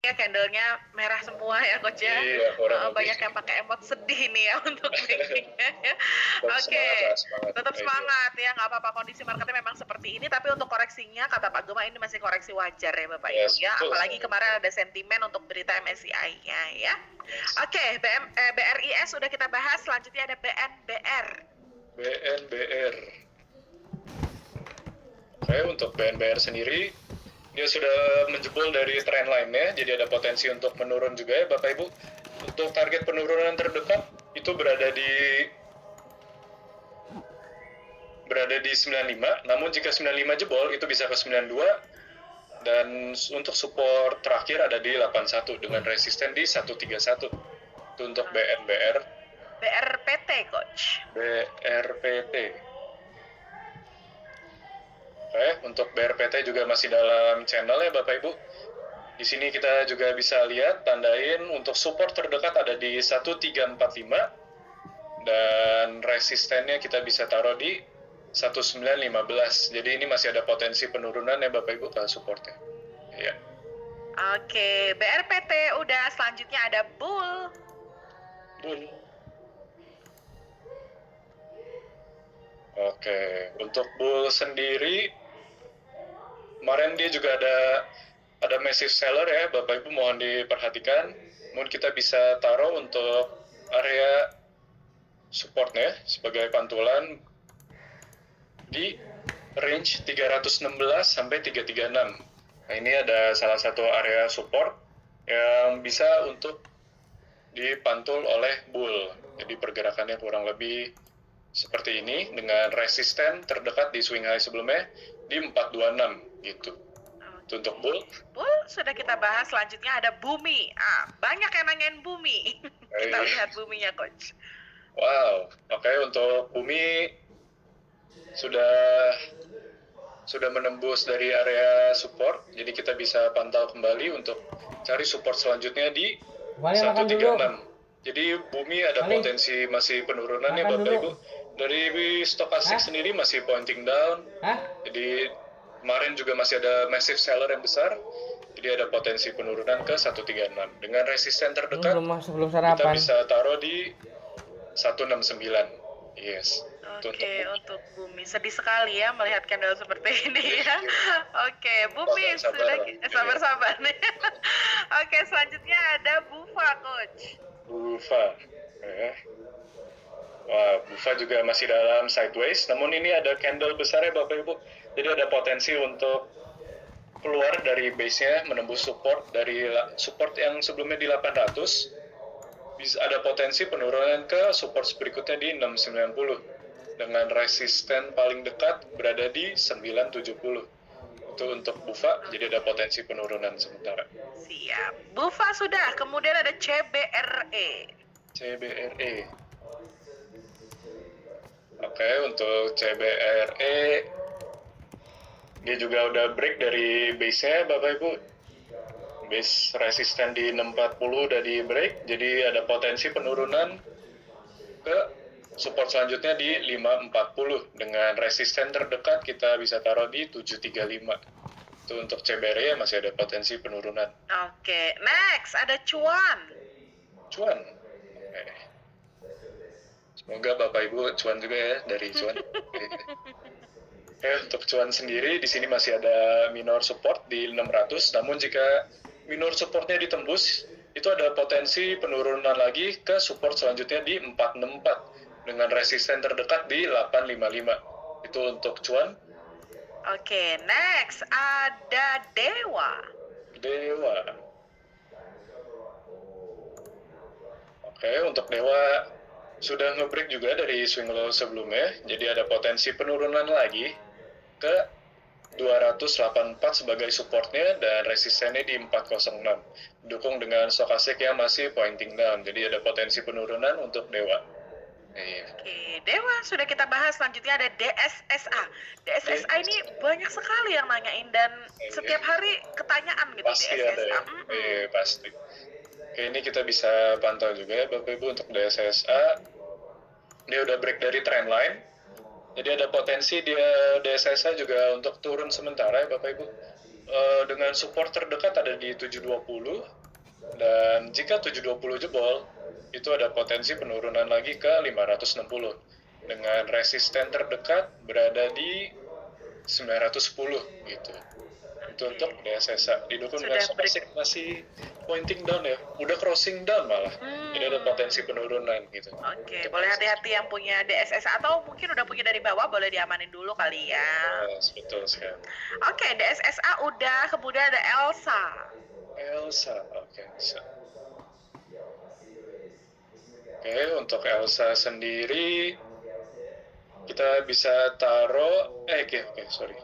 ya candlenya merah semua ya Coach ya. Iya, kurang lebih. Banyak yang pakai emot sedih nih ya untuk backingnya ya. Tetap Oke, semangat lah, semangat. tetap Iya. semangat ya, nggak apa-apa kondisi marketnya memang seperti ini, tapi untuk koreksinya kata Pak Gema ini masih koreksi wajar ya Bapak Ibu Yes, ya, betul. apalagi kemarin ada sentimen untuk berita MSCI-nya ya. Oke, BRIS sudah kita bahas, selanjutnya ada BNBR. BNBR. Oke, untuk BNBR sendiri dia sudah menjebol dari trendline-nya, jadi ada potensi untuk menurun juga ya Bapak Ibu. Untuk target penurunan terdekat itu berada di 95, namun jika 95 jebol itu bisa ke 92, dan untuk support terakhir ada di 81 dengan resisten di 131. Itu untuk BNBR. BRPT Coach. BRPT. Oke, untuk BRPT juga masih dalam channel ya Bapak Ibu. Di sini kita juga bisa lihat tandain untuk support terdekat ada di 1345 dan resistennya kita bisa taruh di 1915. Jadi ini masih ada potensi penurunan ya Bapak Ibu ke supportnya. Iya. Oke, BRPT udah, selanjutnya ada Bull. Oke, untuk Bull sendiri kemarin dia juga ada massive seller ya Bapak Ibu, mohon diperhatikan. Mungkin kita bisa taruh untuk area supportnya sebagai pantulan di range 316 sampai 336. Nah, ini ada salah satu area support yang bisa untuk dipantul oleh Bull. Jadi pergerakannya kurang lebih seperti ini dengan resisten terdekat di swing high sebelumnya di 426 gitu. Itu untuk Bull. Bull sudah kita bahas, selanjutnya ada Bumi. Banyak yang nanyain Bumi. Kita lihat Buminya Coach. Wow, oke, untuk Bumi sudah menembus dari area support, jadi kita bisa pantau kembali untuk cari support selanjutnya di 136. Jadi Bumi ada potensi masih penurunan ya Bapak Ibu. Dari stokastik sendiri masih pointing down. Jadi kemarin juga masih ada massive seller yang besar. Jadi ada potensi penurunan ke 136. Dengan resisten terdekat kita bisa taruh di 169. Yes. Oke, untuk Bumi sedih sekali ya melihat candle seperti ini ya. Oke, Bumi sudah sabar-sabar nih. Oke, selanjutnya ada Bufa Coach. Bufa. Wah, Bufa juga masih dalam sideways, namun ini ada candle besar ya Bapak Ibu. Jadi ada potensi untuk keluar dari base-nya, menembus support dari support yang sebelumnya di 800. Bisa ada potensi penurunan ke support berikutnya di 690 dengan resisten paling dekat berada di 970. Itu untuk Bufa, jadi ada potensi penurunan sementara. Siap. Bufa sudah, kemudian ada CBRE. Oke, untuk CBRE dia juga udah break dari base-nya Bapak Ibu. Base resisten di 640 udah di break, jadi ada potensi penurunan ke support selanjutnya di 540 dengan resisten terdekat kita bisa taruh di 735. Itu untuk CBRE masih ada potensi penurunan. Oke, next ada Cuan. Semoga Bapak Ibu cuan juga ya dari cuan. Untuk cuan sendiri di sini masih ada minor support di 600, namun jika minor supportnya ditembus, itu ada potensi penurunan lagi ke support selanjutnya di 464 dengan resisten terdekat di 855. Itu untuk cuan. Oke, next ada Dewa. Oke, untuk Dewa sudah nge-break juga dari swing low sebelumnya, jadi ada potensi penurunan lagi ke 284 sebagai supportnya dan resistennya di 406. Dukung dengan stokastik yang masih pointing down, jadi ada potensi penurunan untuk Dewa. Oke, Dewa sudah kita bahas, selanjutnya ada DSSA. DSSA ini banyak sekali yang nanyain dan setiap hari ketanyaan gitu. Pasti DSSA. ada ya? Pasti. Oke, ini kita bisa pantau juga ya Bapak Ibu untuk DSSA. Dia udah break dari trendline. Jadi ada potensi dia DSSA juga untuk turun sementara ya Bapak Ibu. dengan support terdekat ada di 720, dan jika 720 jebol itu ada potensi penurunan lagi ke 560, dengan resisten terdekat berada di 910 gitu. Itu untuk DSSA didukung dengan stokastik masih pointing down ya, udah crossing down malah. Jadi ada potensi penurunan gitu. Oke, boleh hati-hati yang punya DSSA atau mungkin udah punya dari bawah, boleh diamanin dulu kali ya. Yes, betul sekali. Oke, DSSA udah, kemudian ada Elsa. Oke. Oke, untuk Elsa sendiri kita bisa taruh sorry.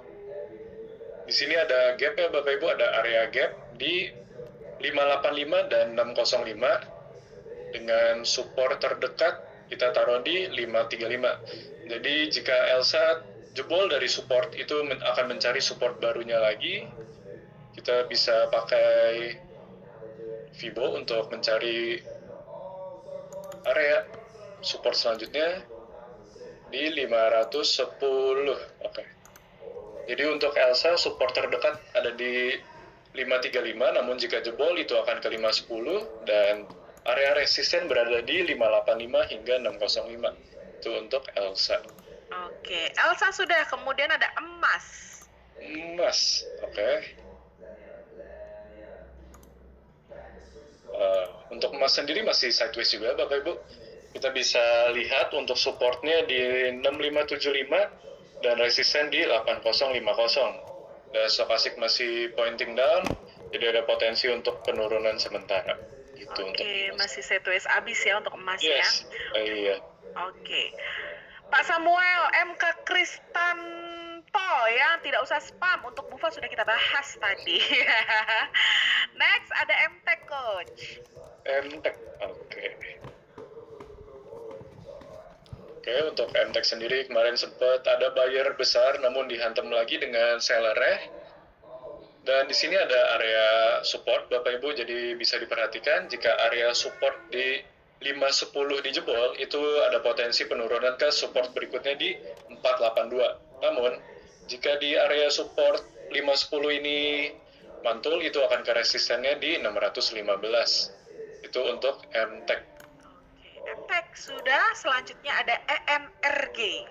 Di sini ada gap ya Bapak Ibu, ada area gap di 585 dan 605, dengan support terdekat kita taruh di 535. Jadi jika Elsa jebol dari support itu akan mencari support barunya lagi, kita bisa pakai Fibo untuk mencari area support selanjutnya di 510. Oke. Jadi untuk Elsa support terdekat ada di 535, namun jika jebol itu akan ke 510, dan area resisten berada di 585 hingga 605. Itu untuk Elsa. Oke, Elsa sudah, kemudian ada emas. Oke. Untuk emas sendiri masih sideways juga Bapak Ibu. Kita bisa lihat untuk supportnya di 6575 dan resisten di 8050. Dan stokastik masih pointing down, jadi ada potensi untuk penurunan sementara. Itu untuk emas. Masih sideways abis ya untuk emas ya. Iya. Oke. Pak Samuel, MK Kristanto ya, tidak usah spam, untuk Bufa sudah kita bahas tadi. Next ada MTech Coach. MTech, oke. Oke, untuk MTech sendiri kemarin sempat ada buyer besar, namun dihantam lagi dengan sellernya. Dan di sini ada area support, Bapak Ibu, jadi bisa diperhatikan jika area support di 510 dijebol, itu ada potensi penurunan ke support berikutnya di 482. Namun, jika di area support 510 ini mantul, itu akan ke resistennya di 615. Itu untuk MTech. MTech sudah, selanjutnya ada ENRG.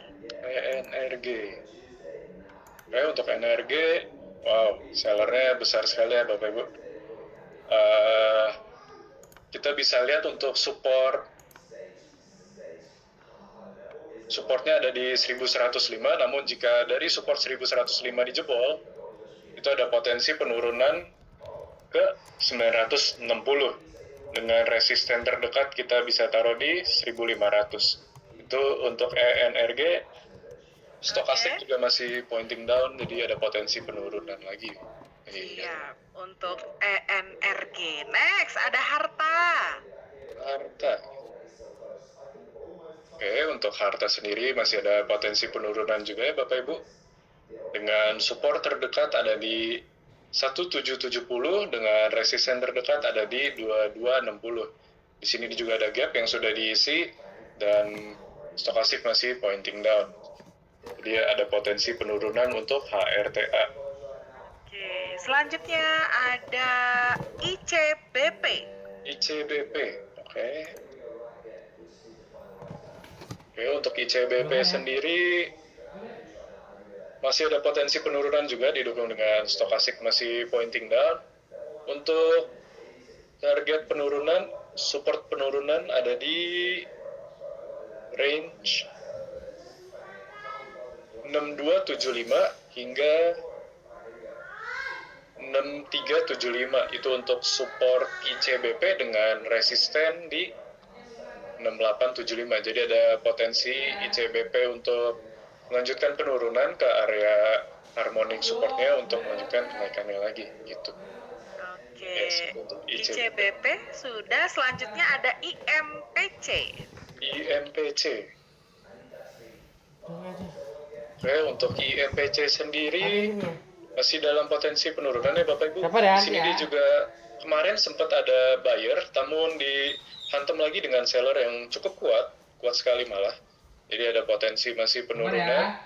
Oke, untuk ENRG, wow, sellernya besar sekali ya Bapak Ibu. Kita bisa lihat untuk supportnya ada di 1105, namun jika dari support 1105 dijebol, itu ada potensi penurunan ke 960. Dengan resisten terdekat kita bisa taruh di 1500. Itu untuk ENRG. Stokastik juga masih pointing down, jadi ada potensi penurunan lagi. Iya, untuk ENRG. Next ada harta. Oke, untuk harta sendiri masih ada potensi penurunan juga ya Bapak Ibu. Dengan support terdekat ada di 1770, dengan resisten terdekat ada di 2260. Di sini juga ada gap yang sudah diisi dan stokastik masih pointing down. Jadi ada potensi penurunan untuk HRTA. Oke, selanjutnya ada ICBP. Oke. Oke, untuk ICBP sendiri masih ada potensi penurunan juga, didukung dengan stokastik masih pointing down. Untuk target penurunan, support penurunan ada di range 6275 hingga 6375. Itu untuk support ICBP dengan resisten di 6875. Jadi ada potensi ICBP untuk melanjutkan penurunan ke area harmonic supportnya untuk melanjutkan kenaikannya lagi gitu. Oke, ICBP sudah, selanjutnya ada IMPC. Oke, untuk IMPC sendiri masih dalam potensi penurunan ya Bapak Ibu. Di sini dia juga kemarin sempat ada buyer, namun dihantam lagi dengan seller yang cukup kuat sekali malah. Jadi ada potensi masih penurunan.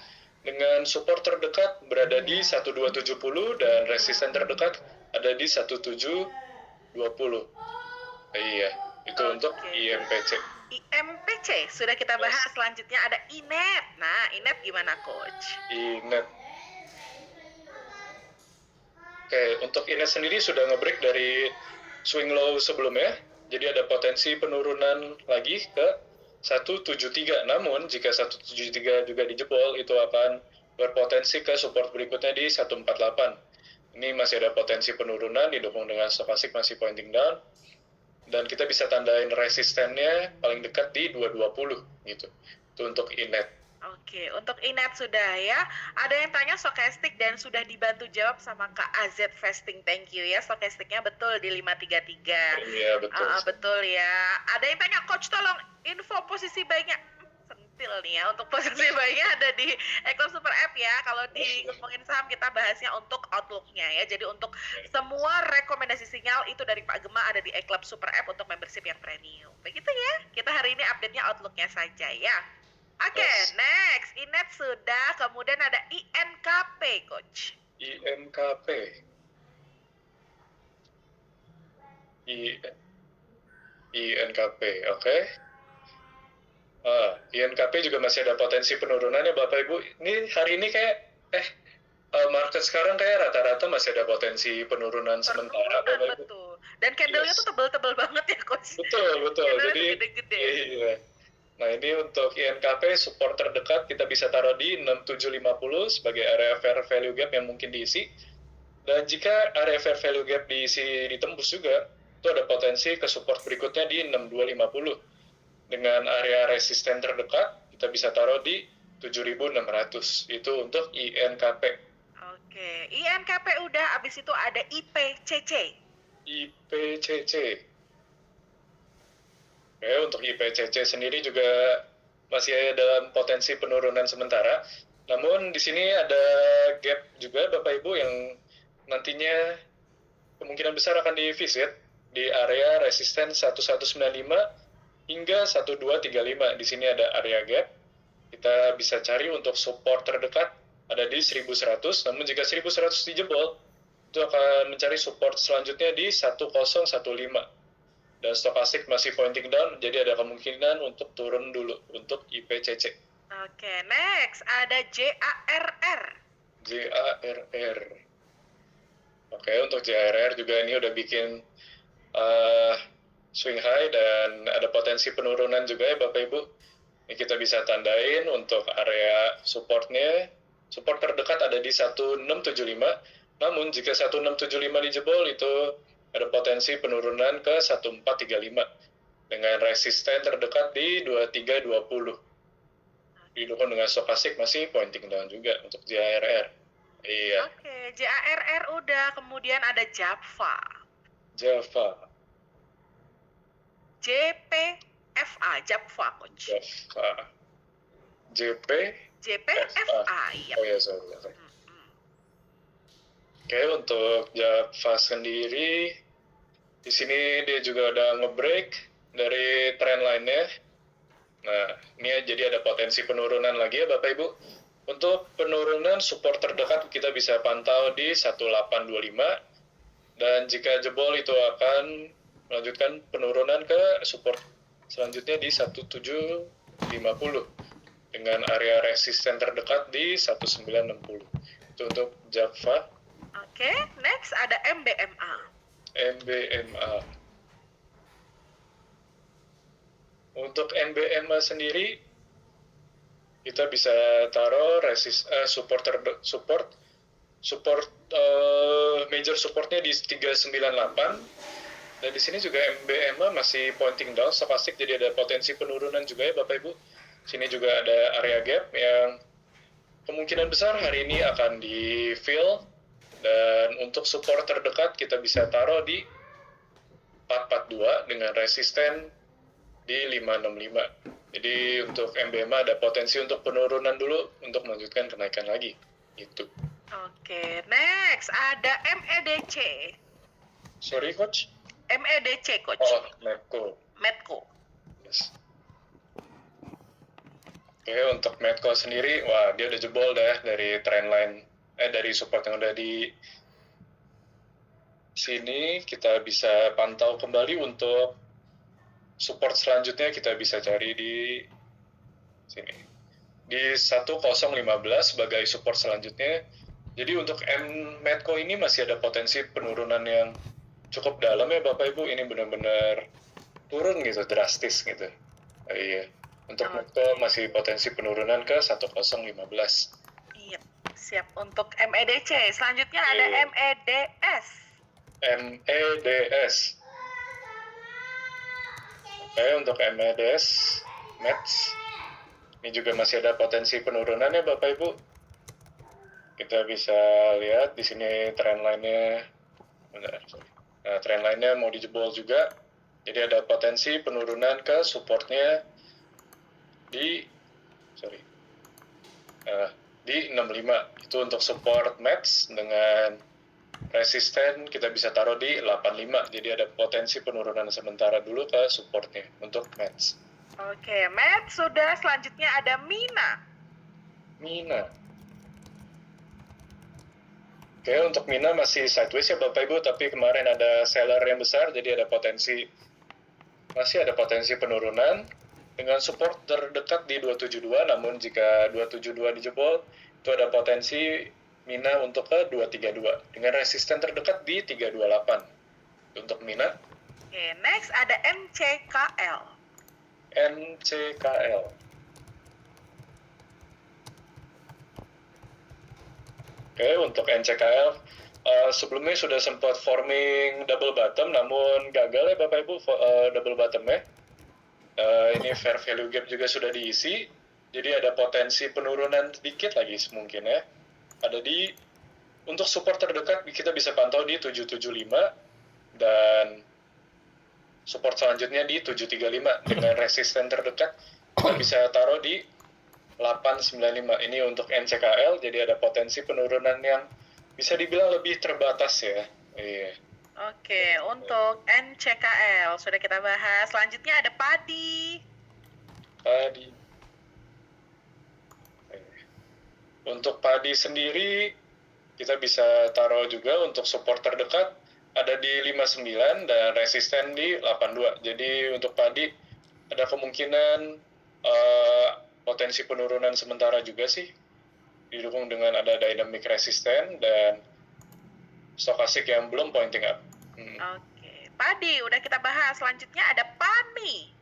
dengan support terdekat berada di 1270 dan resisten terdekat ada di 1720. Iya, itu untuk Oke. IMPC. IMPC sudah kita bahas. Selanjutnya ada INET. Nah, INET gimana, Coach? INET. Oke, untuk INET sendiri sudah nge-break dari swing low sebelumnya, jadi ada potensi penurunan lagi ke 173. Namun, jika 173 juga dijebol, itu akan berpotensi ke support berikutnya di 148. Ini masih ada potensi penurunan, didukung dengan stokastik masih pointing down, dan kita bisa tandain resistennya paling dekat di 220 gitu. Itu untuk INET. Oke, untuk INET sudah ya. Ada yang tanya stokastik dan sudah dibantu jawab sama Kak AZ Fasting. Thank you ya, stokastiknya betul di 533. Iya, betul. Betul ya. Ada yang tanya, Coach tolong info posisi baiknya. Sentil nih ya, untuk posisi baiknya ada di Eclipse Super App ya. Kalau di ngomongin saham kita bahasnya untuk outlooknya ya. Jadi untuk semua rekomendasi sinyal itu dari Pak Gema ada di Eclipse Super App untuk membership yang premium. Begitu ya. Kita hari ini update-nya outlooknya saja ya. Oke, next. INET sudah, kemudian ada INKP, Coach. INKP. INKP, oke. INKP juga masih ada potensi penurunan ya Bapak Ibu. Ini hari ini kayak, market sekarang kayak rata-rata masih ada potensi penurunan sementara. Bapak Ibu. Betul. Dan candle-nya tuh tebel-tebel banget ya, Coach. Betul. Candle-nya Jadi, gede-gede. iya. Nah, ini untuk INKP support terdekat kita bisa taruh di 6750 sebagai area fair value gap yang mungkin diisi. Dan jika area fair value gap diisi ditembus juga, itu ada potensi ke support berikutnya di 6250. Dengan area resisten terdekat kita bisa taruh di 7600. Itu untuk INKP. Oke, INKP udah, abis itu ada IPCC. IPCC. Oke, untuk IPCC sendiri juga masih dalam potensi penurunan sementara. Namun di sini ada gap juga Bapak Ibu yang nantinya kemungkinan besar akan divisit di area resisten 1195 hingga 1235. Di sini ada area gap. Kita bisa cari untuk support terdekat ada di 1100. Namun jika 1100 dijebol, itu akan mencari support selanjutnya di 1015. Dan stokastik masih pointing down, jadi ada kemungkinan untuk turun dulu untuk IPCC. Oke, next ada JARR. JARR. Oke, untuk JARR juga ini udah bikin swing high dan ada potensi penurunan juga ya Bapak Ibu. Ini kita bisa tandain untuk area supportnya. Support terdekat ada di 1675. Namun jika 1675 dijebol itu ada potensi penurunan ke 1435 dengan resisten terdekat di 2320. Didukung dengan stokastik masih pointing down juga untuk JARR. Iya. Oke, JARR udah, kemudian ada JAPFA. JPFA, JAPFA, Coach. JPFA, iya. Oh ya, sorry. Oke, untuk JAPFA sendiri, di sini dia juga udah nge-break dari trend line-nya. Nah, ini jadi ada potensi penurunan lagi ya Bapak Ibu. Untuk penurunan support terdekat kita bisa pantau di 1825. Dan jika jebol itu akan melanjutkan penurunan ke support selanjutnya di 1750. Dengan area resisten terdekat di 1960. Itu untuk JAPFA. Oke, next ada MBMA. Untuk MBMA sendiri kita bisa taruh support major supportnya di 398. Dan di sini juga MBMA masih pointing down stokastik, jadi ada potensi penurunan juga ya Bapak Ibu. Sini juga ada area gap yang kemungkinan besar hari ini akan di fill. Dan untuk support terdekat kita bisa taruh di 442 dengan resisten di 565. Jadi untuk MBMA ada potensi untuk penurunan dulu untuk melanjutkan kenaikan lagi. Itu. Oke, next ada MEDC. Sorry Coach? MEDC, Coach. Oh, Medco. Medco. Yes. Oke, untuk Medco sendiri, wah dia udah jebol dah dari trendline, dari support yang udah di sini. Kita bisa pantau kembali untuk support selanjutnya, kita bisa cari di sini. Di 1015 sebagai support selanjutnya. Jadi untuk Medco ini masih ada potensi penurunan yang cukup dalam ya Bapak Ibu. Ini benar-benar turun gitu, drastis gitu. Iya. Untuk Medco masih potensi penurunan ke 1015. Iya, siap. Untuk MEDC, selanjutnya ada MEDS. MEDS. Oke, untuk MEDS, MEDS, ini juga masih ada potensi penurunan ya Bapak Ibu. Kita bisa lihat di sini trendline-nya, nah, trendline-nya mau dijebol juga. Jadi ada potensi penurunan ke supportnya di, di 65. Itu untuk support MEDS, dengan resisten kita bisa taruh di 85. Jadi ada potensi penurunan sementara dulu ke supportnya untuk MEDS. Oke, MEDS sudah. Selanjutnya ada MINA. Oke, untuk MINA masih sideways ya Bapak Ibu, tapi kemarin ada seller yang besar, jadi masih ada potensi penurunan dengan support terdekat di 272. Namun jika 272 dijebol, itu ada potensi MINA untuk ke 232 dengan resisten terdekat di 328 untuk MINA. Oke, next ada NCKL. Oke, untuk NCKL sebelumnya sudah sempat forming double bottom, namun gagal ya Bapak Ibu double bottomnya. Ini fair value gap juga sudah diisi, jadi ada potensi penurunan sedikit lagi mungkin ya. Untuk support terdekat kita bisa pantau di 775 dan support selanjutnya di 735 dengan resisten terdekat kita bisa taruh di 895. Ini untuk NCKL, jadi ada potensi penurunan yang bisa dibilang lebih terbatas ya. Iya. Oke, untuk NCKL sudah kita bahas. Selanjutnya ada padi. Untuk padi sendiri kita bisa taruh juga untuk support terdekat ada di 59 dan resisten di 82. Jadi untuk padi ada kemungkinan potensi penurunan sementara juga sih, didukung dengan ada dynamic resisten dan stokastik yang belum pointing up. Oke, padi udah kita bahas. Selanjutnya ada PANI.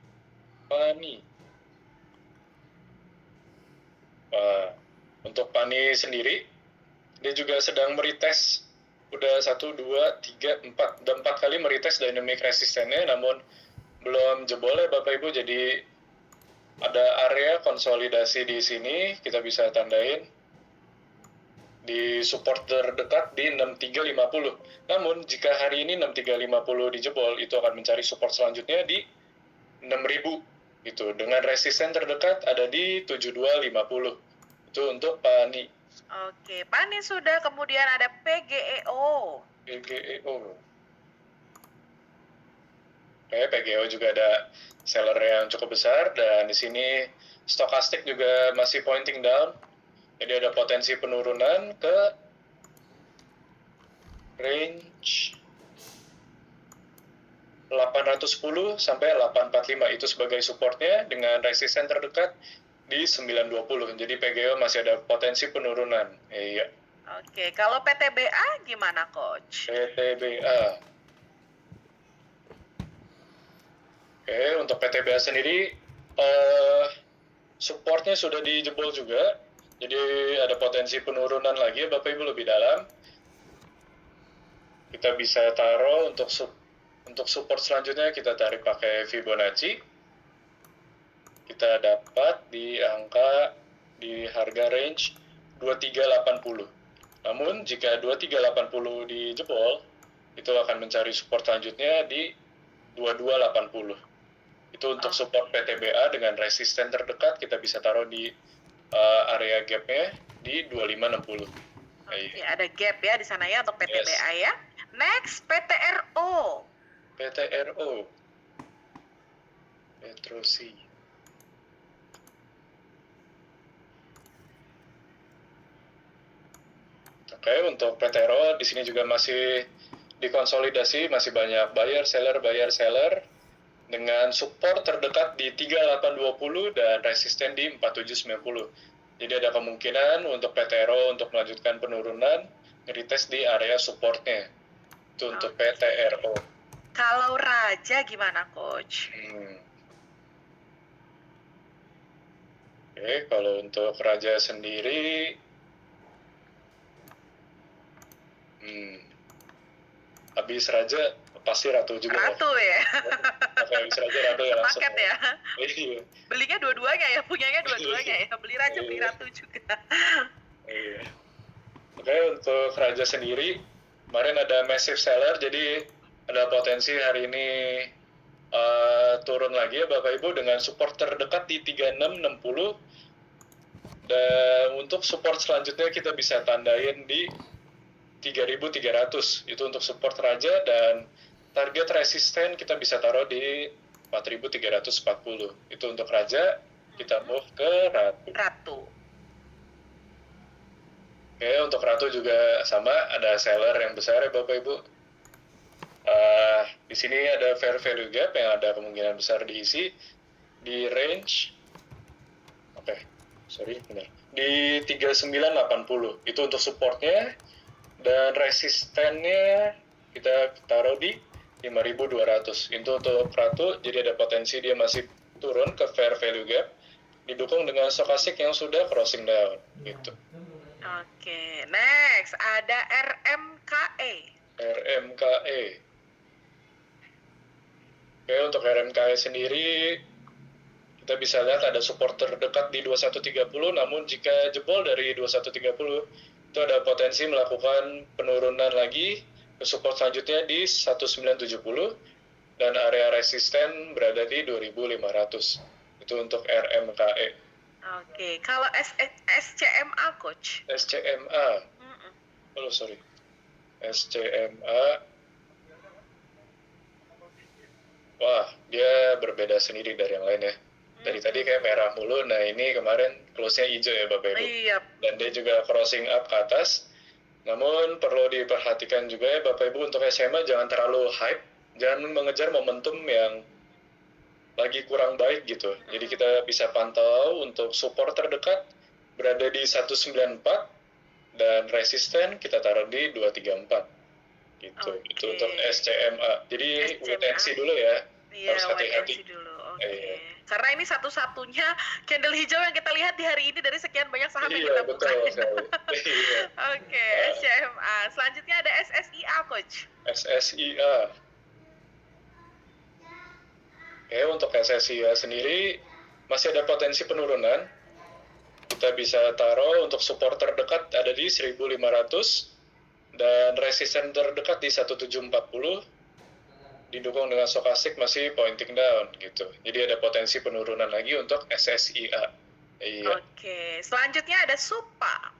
Untuk PANI sendiri, dia juga sedang meretest, udah 1, 2, 3, 4, dan 4 kali meretest dynamic resistennya, namun belum jebol ya Bapak Ibu. Jadi ada area konsolidasi di sini, kita bisa tandain di support terdekat di 6350. Namun jika hari ini 6350 dijebol, itu akan mencari support selanjutnya di 6000 itu, dengan resisten terdekat ada di 7250. Itu untuk PANI. Oke, PANI sudah. Kemudian ada PGEO. PGEO juga ada seller yang cukup besar, dan di sini stokastik juga masih pointing down. Jadi ada potensi penurunan ke range 810 sampai 845, itu sebagai supportnya dengan resisten terdekat di 920. Jadi PGEO masih ada potensi penurunan. Iya. Oke, kalau PTBA gimana Coach? PTBA. Oke, untuk PTBA sendiri supportnya sudah dijebol juga. Jadi ada potensi penurunan lagi ya Bapak Ibu, lebih dalam. Kita bisa taruh untuk support selanjutnya, kita tarik pakai Fibonacci. Kita dapat di harga range 2380. Namun jika 2380 dijebol, itu akan mencari support selanjutnya di 2280. Itu untuk support PTBA dengan resisten terdekat kita bisa taruh di area gapnya di 2560. Oke, ada gap ya di sana ya untuk PTBA ya. Next, PTRO. Petrosi. Oke, untuk PTRO di sini juga masih dikonsolidasi, masih banyak buyer seller dengan support terdekat di 3820 dan resisten di 4790. Jadi ada kemungkinan untuk PTRO untuk melanjutkan penurunan retest di area supportnya. Itu untuk PTRO. Kalau Raja gimana, Coach? Oke, kalau untuk Raja sendiri, habis Raja pasti Ratu juga. Ratu ya? Oke, habis Raja Ratu ya langsung. Sepaket ya? Iya. Belinya dua-duanya ya? Punyanya dua-duanya ya? Beli Raja, beli Ratu juga. Iya. Oke, untuk Raja sendiri, kemarin ada massive seller, jadi ada potensi hari ini turun lagi ya Bapak Ibu dengan support terdekat di 3660. Dan untuk support selanjutnya kita bisa tandain di 3.300, itu untuk support Raja, dan target resisten kita bisa taruh di 4.340. Itu untuk Raja. Kita move ke Ratu. Oke, untuk Ratu juga sama, ada seller yang besar ya Bapak Ibu. Di sini ada fair value gap yang ada kemungkinan besar diisi di range di 3980. Itu untuk supportnya, dan resistennya kita taruh di 5200. Itu untuk Ratu, jadi ada potensi dia masih turun ke fair value gap, didukung dengan stokastik yang sudah crossing down gitu. Oke, next ada RMKE. Oke, untuk RMKE sendiri kita bisa lihat ada support terdekat di 2130, namun jika jebol dari 2130 itu ada potensi melakukan penurunan lagi ke support selanjutnya di 1970, dan area resisten berada di 2500. Itu untuk RMKE. Oke, kalau SCMA, Coach? SCMA. SCMA. Wah, dia berbeda sendiri dari yang lain ya. Dari tadi kayak merah mulu, nah ini kemarin close-nya hijau ya Bapak Ibu. Iya. Dan dia juga crossing up ke atas. Namun perlu diperhatikan juga ya Bapak Ibu, untuk SMA jangan terlalu hype, jangan mengejar momentum yang lagi kurang baik gitu. Jadi kita bisa pantau untuk support terdekat berada di 194, dan resisten kita taruh di 234. Gitu. Itu untuk SCMA. Jadi wait and see dulu ya. Iya, harus hati-hati dulu. Karena ini satu-satunya candle hijau yang kita lihat di hari ini dari sekian banyak saham yang kita buka. Oke, SCMA. Selanjutnya ada SSIA, Coach. SSIA. Oke, untuk SSIA sendiri masih ada potensi penurunan. Kita bisa taruh untuk support terdekat ada di 1500, dan resisten terdekat di 1740, didukung dengan stokastik masih pointing down gitu. Jadi ada potensi penurunan lagi untuk SSIA. Iya. Oke, selanjutnya ada SUPA.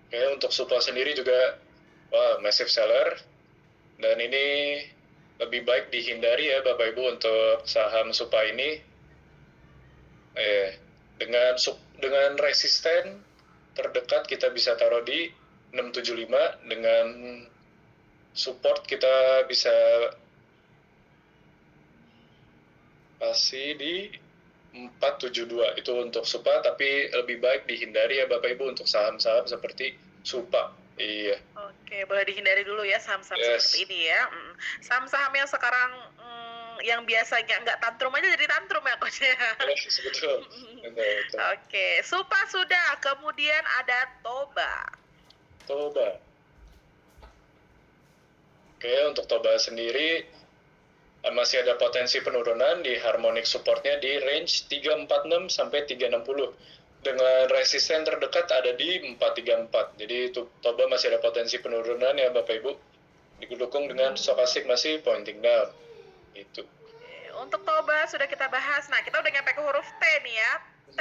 Oke, untuk SUPA sendiri juga massive seller, dan ini lebih baik dihindari ya Bapak Ibu untuk saham SUPA ini. Dengan resisten terdekat kita bisa taruh di 675, dengan support kita bisa kasih di 472. Itu untuk SUPA, tapi lebih baik dihindari ya Bapak Ibu untuk saham-saham seperti SUPA. Iya. Oke, boleh dihindari dulu ya saham-saham seperti ini ya. Saham-saham yang sekarang yang biasanya nggak tantrum aja jadi tantrum ya, Coach ya. Betul. Oke, SUPA sudah, kemudian ada TOBA. Oke, untuk TOBA sendiri masih ada potensi penurunan di harmonic supportnya di range 346 sampai 360, dengan resisten terdekat ada di 434. Jadi TOBA masih ada potensi penurunan ya Bapak Ibu, didukung dengan stokastik masih pointing down. Itu. Untuk TOBA sudah kita bahas. Nah, kita udah nyampe ke huruf T nih ya. T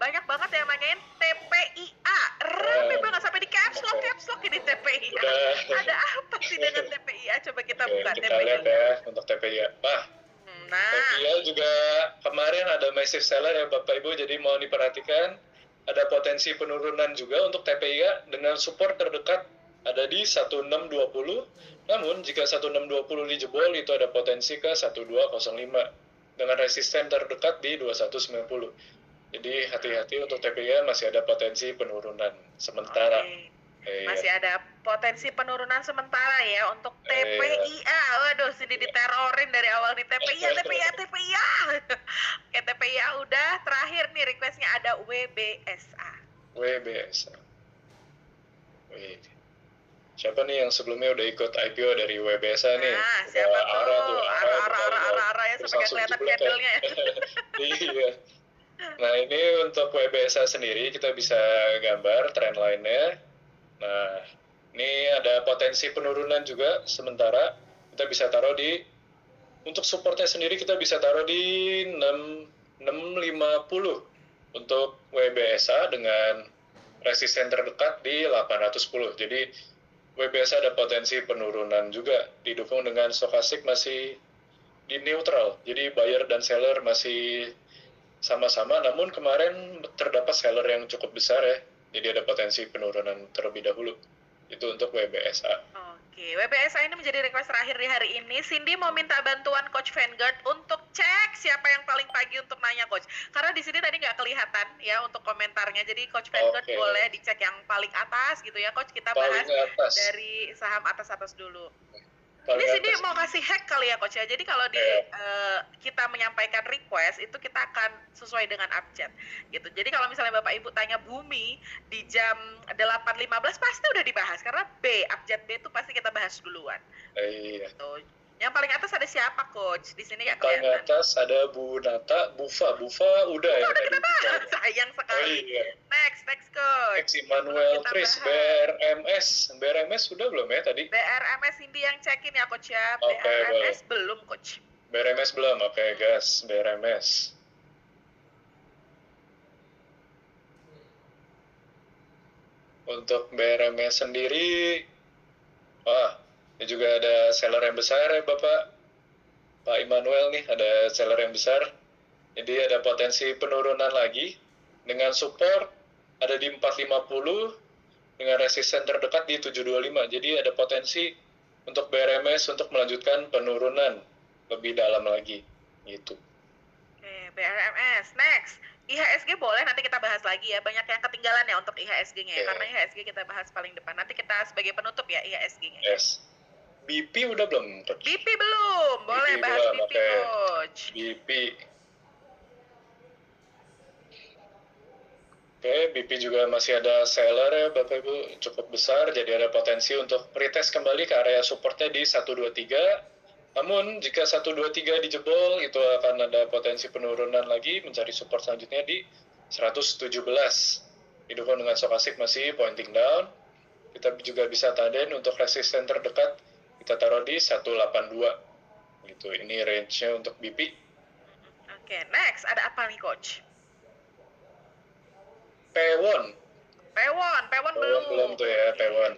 banyak banget yang nanyain TPIA. Rame banget sampai di caps lock ini TPIA. Ada apa sih dengan TPIA? Coba kita buka TPIA. Kita lihat ya untuk TPIA. TPIA juga kemarin ada massive seller ya Bapak Ibu, jadi mohon diperhatikan. Ada potensi penurunan juga untuk TPIA dengan support terdekat ada di 1620. Namun jika 1620 dijebol itu ada potensi ke 1205 dengan resisten terdekat di 2190. Jadi hati-hati untuk TPIA masih ada potensi penurunan sementara. Masih ada potensi penurunan sementara ya untuk TPIA. Waduh, sini diterorin dari awal nih TPIA. Oke, TPIA udah. Terakhir nih requestnya ada WBSA. Wih. Siapa nih yang sebelumnya udah ikut IPO dari WBSA nih? Nah, siapa tuh? Ara ya sampai kelihatan candlenya ya. Iya. Nah, ini untuk WBSA sendiri kita bisa gambar trendline-nya. Nah, ini ada potensi penurunan juga sementara. Kita bisa taruh di, untuk supportnya sendiri kita bisa taruh di 650 untuk WBSA dengan resisten terdekat di 810. Jadi WBSA ada potensi penurunan juga, didukung dengan stokastik masih di neutral. Jadi buyer dan seller masih sama-sama, namun kemarin terdapat seller yang cukup besar ya. Jadi ada potensi penurunan terlebih dahulu. Itu untuk WBSA. Oke, WBSA ini menjadi request terakhir di hari ini. Cindy mau minta bantuan Coach Vanguard untuk cek siapa yang paling pagi untuk nanya Coach. Karena di sini tadi nggak kelihatan ya untuk komentarnya. Jadi Coach Vanguard boleh dicek yang paling atas gitu ya Coach. Kita bahas dari saham atas-atas dulu. Ini Cindy mau kasih hack kali ya Coach ya. Jadi kalau di kita menyampaikan request itu kita akan sesuai dengan abjad gitu. Jadi kalau misalnya Bapak Ibu tanya Bumi di jam 8.15 pasti udah dibahas karena abjad B itu pasti kita bahas duluan. Iya. Gitu. Yang paling atas ada siapa Coach? Di sini nggak kelihatan. Paling atas ada Bu Nata, Bufa udah ya. Udah kita bahas. Sayang sekali. Iya. Next Coach. Next Immanuel Chris, BRMS sudah belum ya tadi? BRMS Cindy yang cekin ya Coach ya. BRMS belum Coach. BRMS belum, oke guys, BRMS. Untuk BRMS sendiri, ini juga ada seller yang besar ya Pak Immanuel nih, ada seller yang besar. Jadi ada potensi penurunan lagi dengan support ada di 450 dengan resisten terdekat di 725. Jadi ada potensi untuk BRMS untuk melanjutkan penurunan lebih dalam lagi gitu. Oke, BRMS. Next, IHSG boleh nanti kita bahas lagi ya. Banyak yang ketinggalan ya untuk IHSG-nya ya. Karena IHSG kita bahas paling depan. Nanti kita sebagai penutup ya IHSG-nya. Yes. BP udah belum? BP belum. Boleh BP bahas belum. BP, Coach. BP. Oke, BP juga masih ada seller ya Bapak Ibu, cukup besar, jadi ada potensi untuk retest kembali ke area supportnya di 123. Namun jika 123 dijebol, itu akan ada potensi penurunan lagi, mencari support selanjutnya di 117. Didukung dengan stokastik masih pointing down. Kita juga bisa tanden untuk resisten terdekat, kita taruh di 182. Gitu, ini range-nya untuk BP. Oke, next, ada apa nih Coach? Pewon belum tuh ya, Pewon.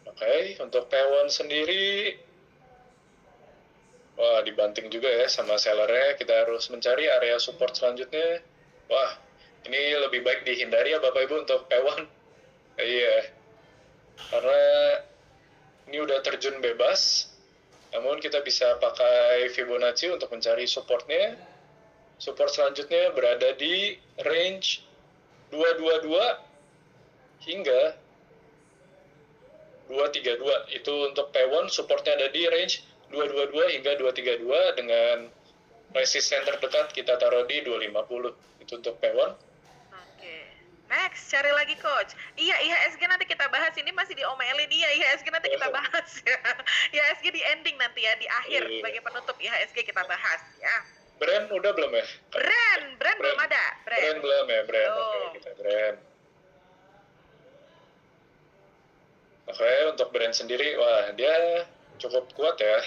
Oke, untuk Pewon sendiri, dibanting juga ya sama sellernya. Kita harus mencari area support selanjutnya. Ini lebih baik dihindari ya Bapak Ibu untuk Pewon. Iya, karena ini udah terjun bebas. Namun kita bisa pakai Fibonacci untuk mencari supportnya. Support selanjutnya berada di range 222 hingga 232. Itu untuk Pewon, supportnya ada di range 222 hingga 232 dengan resisten terdekat kita taruh di 250. Itu untuk Pewon. Oke. Next, cari lagi Coach. Iya, IHSG nanti kita bahas. Ini masih diomelin. Iya, IHSG nanti kita bahas ya. IHSG di ending nanti ya, di akhir sebagai penutup IHSG kita bahas ya. Brand udah belum ya? Brand belum ada. Brand belum ya, brand. Oke, kita brand. Oke, untuk brand sendiri, dia cukup kuat ya.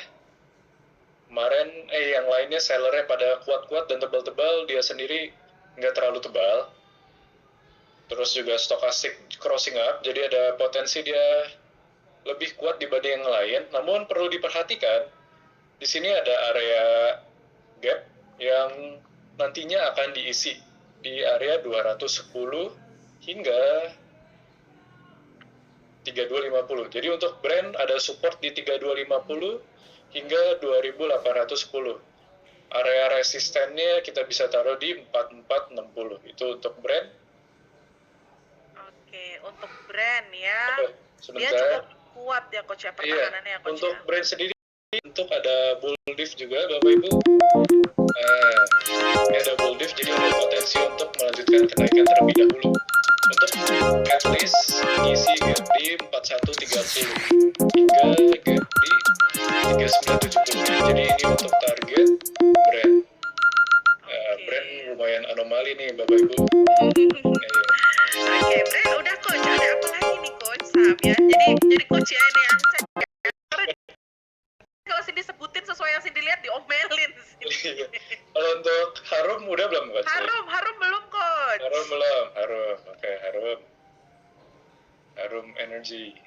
Kemarin, yang lainnya sellernya pada kuat-kuat dan tebal-tebal, dia sendiri nggak terlalu tebal. Terus juga stokastik crossing up, jadi ada potensi dia lebih kuat dibanding yang lain. Namun perlu diperhatikan, di sini ada area gap yang nantinya akan diisi di area 210 hingga 3250. Jadi untuk Brent ada support di 3250 hingga 2810. Area resistennya kita bisa taruh di 4460. Itu untuk Brent. Oke, untuk brand ya. Dia Sebentar. cukup kuat ya coach ya pertahanannya ya coach Untuk ya. Brent sendiri, untuk ada bull diff juga Bapak Ibu. Ini ada bull diff, jadi ada potensi untuk melanjutkan kenaikan terlebih dahulu. Untuk at least isi gap di 4130 hingga gap di 3970. Jadi ini untuk target Brent. Brent lumayan anomali nih Bapak Ibu. Oke, Brand udah coach. Ada apa lagi nih coach? Saham ya. Jadi coach ya ini yang cek. Kalau sih disebutin sesuai yang sih dilihat diomelin sih. Kalau untuk Harum udah belum coach? Harum belum coach. Harum belum. Oke, Harum. Harum Energy.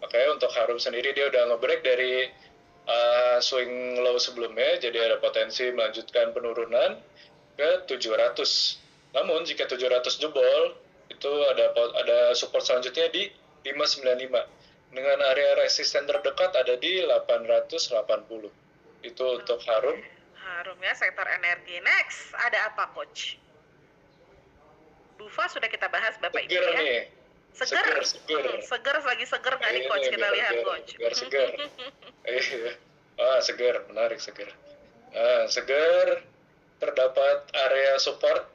Oke, untuk Harum sendiri dia udah nge-break dari swing low sebelumnya, jadi ada potensi melanjutkan penurunan ke 700. Namun jika 700 jebol, itu ada support selanjutnya di 595. Dengan area resisten terdekat ada di 880. Itu untuk Harum. Harum ya, sektor energi. Next, ada apa coach? Bufa sudah kita bahas Bapak Ibu ya. Nih. Seger lagi seger nggak nih coach, kita lihat coach. Seger. Seger, menarik seger. Seger terdapat area support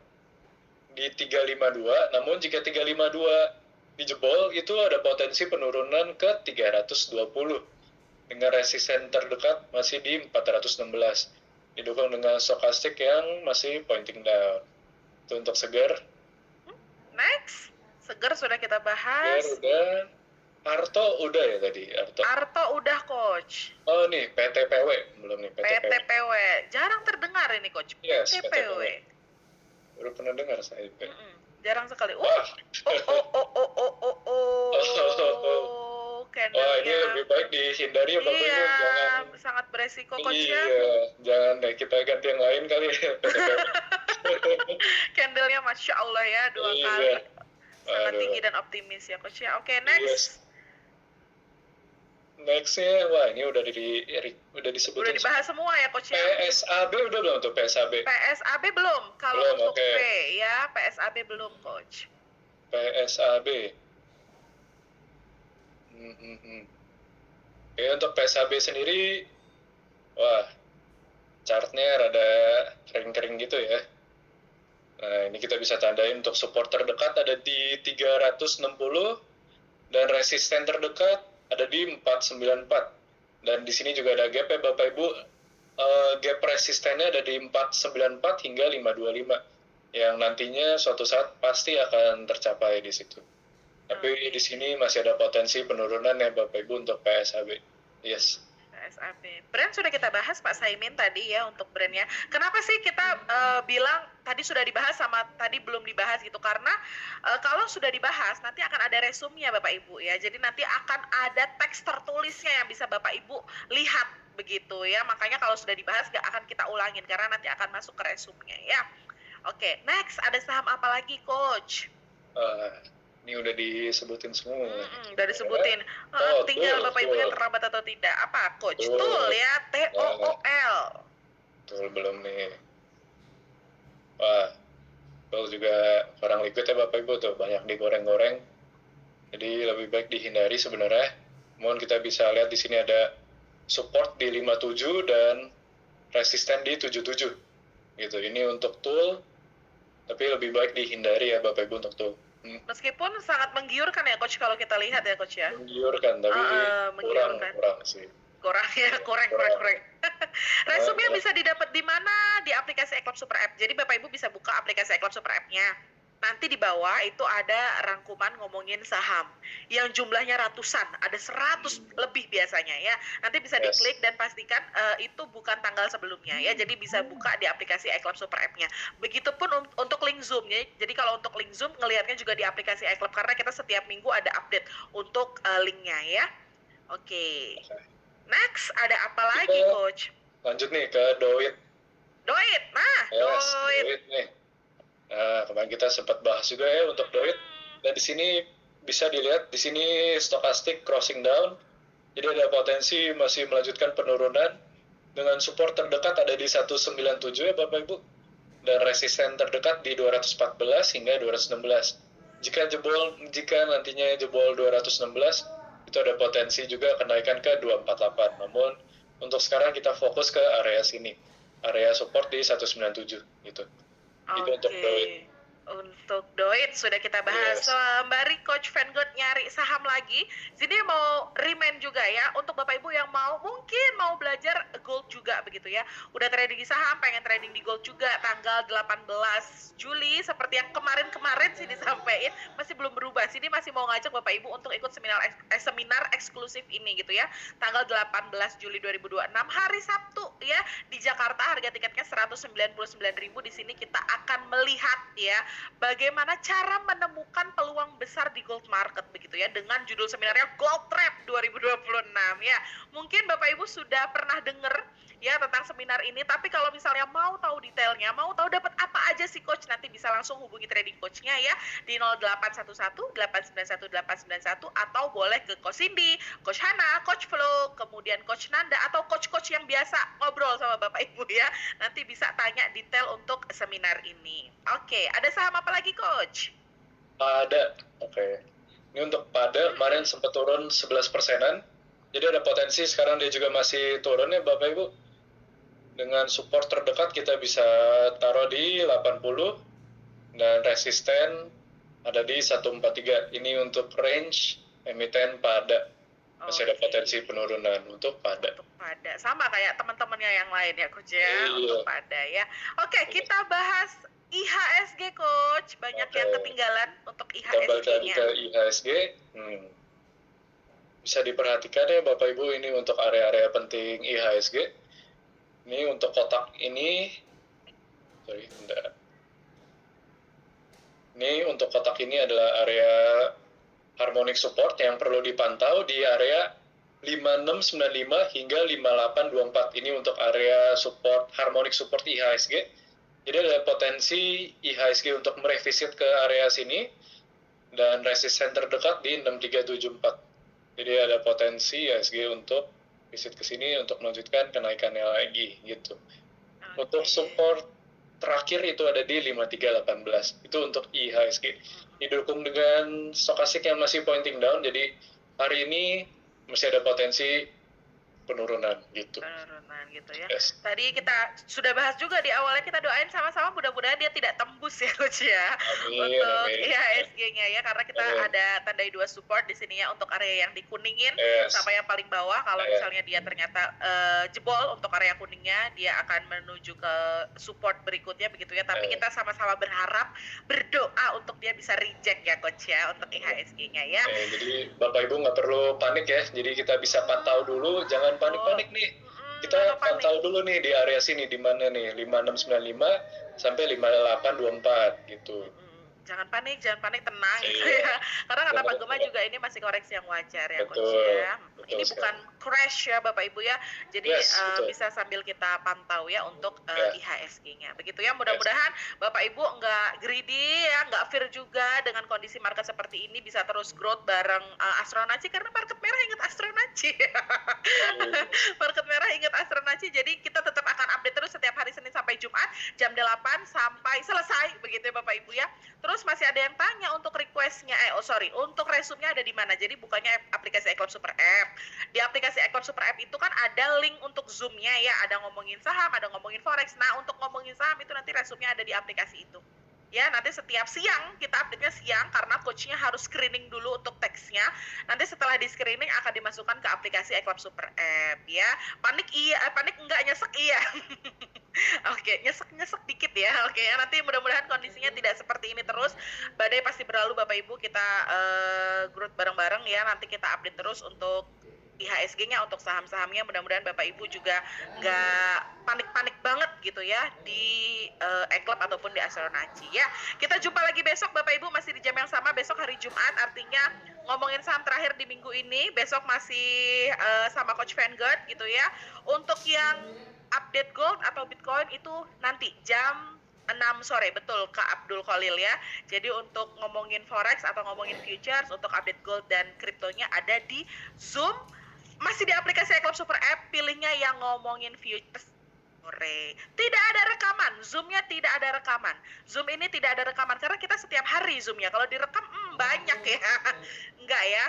di 352, namun jika 352 dijebol itu ada potensi penurunan ke 320 dengan resisten terdekat masih di 416, didukung dengan stokastik yang masih pointing down. Itu untuk seger. Next, seger sudah kita bahas. Seger udah. Arto udah ya tadi, Arto udah coach. Oh nih, PTPW belum nih, PTPW. Jarang terdengar ini coach. Yes, PTPW. Baru pernah dengar saya. Jarang sekali. Ini lebih baik dihindari ya Bapak Ibu, jangan sangat beresiko coach ya. Jangan deh, kita ganti yang lain kali ya. Candlenya Masya Allah ya, 2 kali. Sangat tinggi dan optimis ya coach ya. Oke, next. Nextnya, wah ini udah disebutin. Udah dibahas semua ya coach ya. PSAB udah belum tuh PSAB? PSAB belum. Kalau belum, untuk P ya, PSAB belum coach. PSAB. Untuk PSAB sendiri, wah chartnya rada kering-kering gitu ya. Nah ini kita bisa tandain untuk support terdekat ada di 360 dan resisten terdekat ada di 494. Dan di sini juga ada gap ya Bapak Ibu. Gap resistennya ada di 494 hingga 525 yang nantinya suatu saat pasti akan tercapai di situ. Tapi di sini masih ada potensi penurunan ya Bapak Ibu untuk PSAB. Yes. PSAB. Brand sudah kita bahas Pak Saimin tadi ya untuk brandnya. Kenapa sih kita bilang tadi sudah dibahas sama tadi belum dibahas gitu? Karena kalau sudah dibahas nanti akan ada resumnya Bapak Ibu ya. Jadi nanti akan ada teks tertulisnya yang bisa Bapak Ibu lihat begitu ya. Makanya kalau sudah dibahas gak akan kita ulangin karena nanti akan masuk ke resumnya ya. Oke, next ada saham apa lagi coach? Ini udah disebutin semua. Udah disebutin. Tinggal Bapak Ibu yang terlambat atau tidak. Apa coach? Tool ya, TOOL. Tool belum nih. Wah, tool juga kurang liquid ya Bapak Ibu tuh, banyak digoreng-goreng. Jadi lebih baik dihindari sebenarnya. Mohon kita bisa lihat di sini ada support di 57 dan resisten di 77. Gitu. Ini untuk tool, tapi lebih baik dihindari ya Bapak Ibu untuk tool. Meskipun sangat menggiurkan ya coach kalau kita lihat ya coach ya. Menggiurkan tapi kurang sih. Kurang. Resumnya bisa didapat di mana? Di aplikasi iClub Super App. Jadi Bapak Ibu bisa buka aplikasi iClub Super App-nya. Nanti di bawah itu ada rangkuman ngomongin saham yang jumlahnya ratusan, ada 100 lebih biasanya ya. Nanti bisa diklik dan pastikan itu bukan tanggal sebelumnya ya. Jadi bisa buka di aplikasi iClub Super App-nya. Begitupun untuk link Zoom ya. Jadi kalau untuk link Zoom ngelihatnya juga di aplikasi iClub karena kita setiap minggu ada update untuk linknya ya. Oke. Next, ada apa lagi, Kita Coach? lanjut nih ke Doit. Doit. Nah, Yes, Doit. Doit nih. Nah, kemarin kita sempat bahas juga ya untuk Doit. Dan di sini bisa dilihat di sini stochastic crossing down. Jadi ada potensi masih melanjutkan penurunan dengan support terdekat ada di 197 ya Bapak Ibu. Dan resisten terdekat di 214 hingga 216. Jika nantinya jebol 216 itu ada potensi juga kenaikan ke 248. Namun untuk sekarang kita fokus ke area sini. Area support di 197 gitu. Itu untuk Doit. Oke. Untuk Doit sudah kita bahas. Yes. Sembari Coach Vanguard nyari saham lagi, sini mau remind juga ya untuk Bapak Ibu yang mungkin mau belajar gold juga begitu ya. Udah trading di saham, pengen trading di gold juga tanggal 18 Juli seperti yang kemarin-kemarin sih disampaikan, masih belum berubah. Sini masih mau ngajak Bapak Ibu untuk ikut seminar eksklusif ini gitu ya. Tanggal 18 Juli 2026 hari Sabtu ya di Jakarta, harga tiketnya 199.000. Di sini kita akan melihat ya bagaimana cara menemukan peluang besar di gold market begitu ya, dengan judul seminarnya Gold Trap 2026 ya. Mungkin Bapak Ibu sudah pernah dengar ya tentang seminar ini, tapi kalau misalnya mau tahu detailnya, mau tahu dapat apa aja sih Coach, nanti bisa langsung hubungi trading coachnya ya di 0811 891 891 atau boleh ke Coach Cindy, Coach Hana, Coach Flo, kemudian Coach Nanda atau coach-coach yang biasa ngobrol sama Bapak Ibu ya. Nanti bisa tanya detail untuk seminar ini. Oke, ada saham apa lagi Coach? Pada, oke. Ini untuk pada kemarin sempat turun 11%-an. Jadi ada potensi sekarang dia juga masih turun ya Bapak Ibu. Dengan support terdekat kita bisa taruh di 80 dan resisten ada di 143. Ini untuk range emiten pada. Masih ada potensi penurunan untuk pada. Untuk pada. Sama kayak teman-temannya yang lain ya Coach ya, Iya. untuk pada ya. Oke, kita bahas IHSG Coach. Banyak yang ketinggalan untuk Kita balik lagi IHSG-nya. ke IHSG. Bisa diperhatikan ya Bapak Ibu, ini untuk area-area penting IHSG. Ini untuk kotak ini, Ini untuk kotak ini adalah area harmonic support yang perlu dipantau di area 5695 hingga 5824. Ini untuk area support harmonic support IHSG. Jadi ada potensi IHSG untuk merevisit ke area sini dan resisten terdekat di 6374. Jadi ada potensi IHSG untuk visit ke sini untuk melanjutkan kenaikannya lagi gitu. Untuk support terakhir itu ada di 5318. Itu untuk IHSG. Didukung dengan stokastik yang masih pointing down, jadi hari ini masih ada potensi penurunan gitu. Penurunan gitu ya. Yes. Tadi kita sudah bahas juga di awalnya, kita doain sama-sama mudah-mudahan dia tidak tembus ya Coach ya. Amin, untuk amin. IHSG-nya ya, karena kita Amin. ada tandai 2 support di sini ya untuk area yang dikuningin Yes. sama yang paling bawah. Kalau misalnya dia ternyata jebol untuk area kuningnya, dia akan menuju ke support berikutnya begitu ya. Tapi kita sama-sama berharap, berdoa untuk dia bisa reject ya Coach ya untuk IHSG-nya ya. Jadi Bapak Ibu nggak perlu panik ya. Jadi kita bisa pantau dulu, jangan panik-panik nih. Kita pantau dulu nih di area sini, di mana nih 5695 sampai 5824 gitu. Jangan panik, tenang gitu ya. Karena kata Pak Gema juga ini masih koreksi yang wajar ya Coach ya. Ini bukan crash ya Bapak Ibu ya. Jadi bisa sambil kita pantau ya untuk IHSG-nya. Begitu ya, mudah-mudahan Bapak Ibu nggak greedy ya, nggak fear juga dengan kondisi market seperti ini, bisa terus growth bareng Astronaci, karena market merah ingat Astronaci. Market merah ingat Astronaci. Jadi kita tetap akan update terus setiap hari Senin sampai Jumat jam 8 sampai selesai begitu ya Bapak Ibu ya. Terus masih ada yang tanya untuk requestnya, untuk resume-nya ada di mana? Jadi bukannya aplikasi Eclipse Super App. Di aplikasi Eclipse Super App itu kan ada link untuk Zoom-nya ya, ada ngomongin saham, ada ngomongin forex. Nah, untuk ngomongin saham itu nanti resume-nya ada di aplikasi itu. Ya, nanti setiap siang, kita update-nya siang karena coach-nya harus screening dulu untuk teksnya. Nanti setelah di screening akan dimasukkan ke aplikasi Eclipse Super App ya. Panik enggak, nyesek iya. Oke, nyesek dikit ya. Oke, nanti mudah-mudahan kondisinya tidak seperti ini terus. Badai pasti berlalu Bapak Ibu, kita growth bareng-bareng ya. Nanti kita update terus untuk IHSG-nya untuk saham-sahamnya. Mudah-mudahan Bapak Ibu juga nggak panik-panik banget gitu ya di eClub ataupun di Astronaci ya. Kita jumpa lagi besok Bapak Ibu, masih di jam yang sama, besok hari Jumat, artinya ngomongin saham terakhir di minggu ini. Besok masih sama Coach Vanguard gitu ya. Untuk yang update gold atau Bitcoin itu nanti jam 6 sore, betul Kak Abdul Khalil ya. Jadi untuk ngomongin forex atau ngomongin futures, untuk update gold dan kriptonya ada di Zoom, masih di aplikasi iClub Super App, pilihnya yang ngomongin futures sore. Tidak ada rekaman, Zoom-nya tidak ada rekaman. Zoom ini tidak ada rekaman karena kita setiap hari Zoom-nya. Kalau direkam banyak ya. Enggak ya,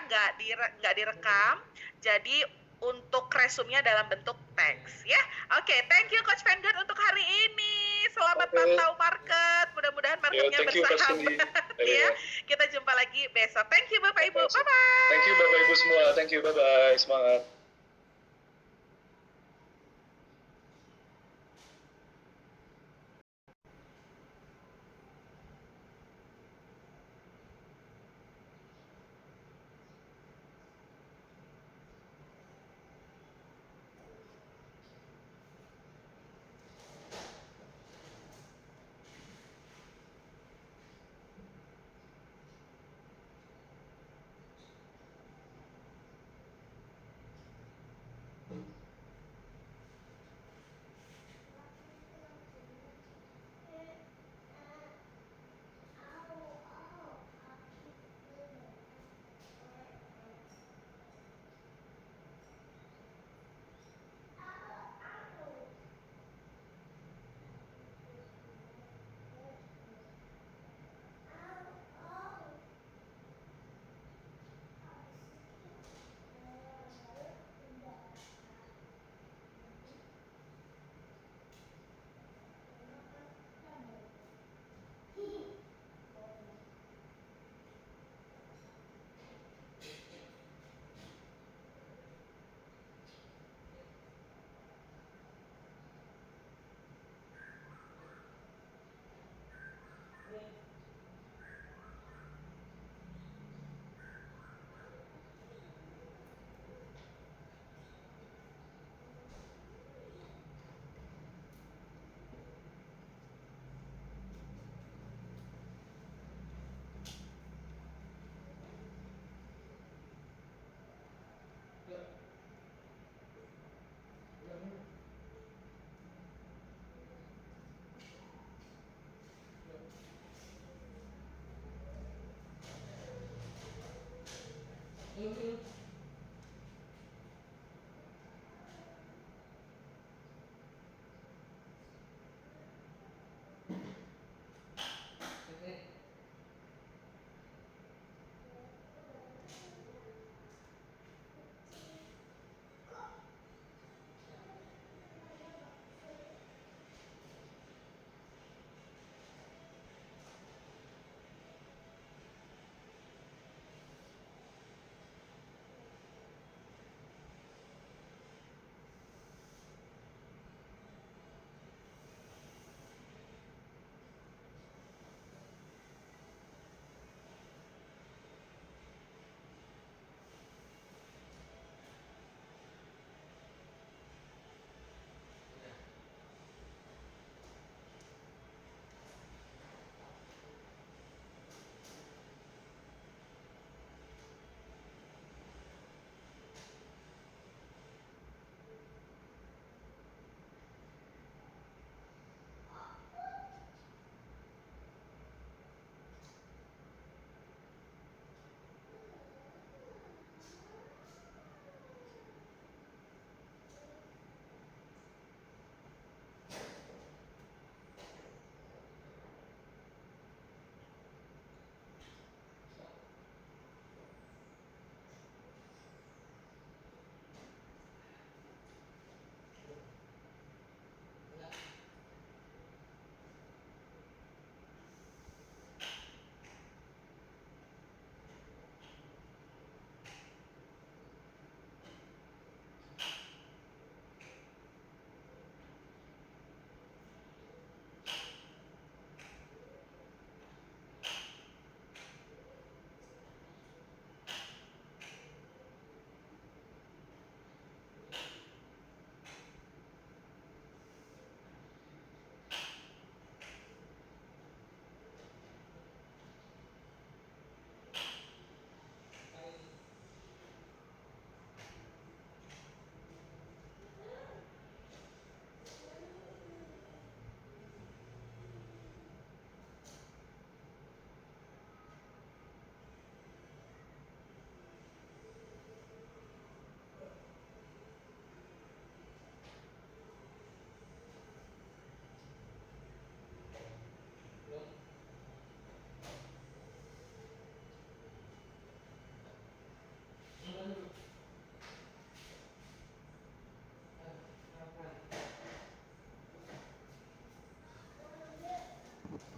enggak direkam. Jadi untuk resumnya dalam bentuk teks ya. Oke, thank you Coach Vanguard untuk hari ini. Selamat Oke. pantau market. Mudah-mudahan marketnya Thank you Coach bersahabat Cindy. ya. Kita jumpa lagi besok. Thank you Bapak Ibu. Bye bye. Thank you Bapak Ibu semua. Thank you. Bye bye. Semangat.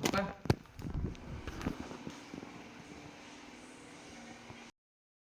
Apa?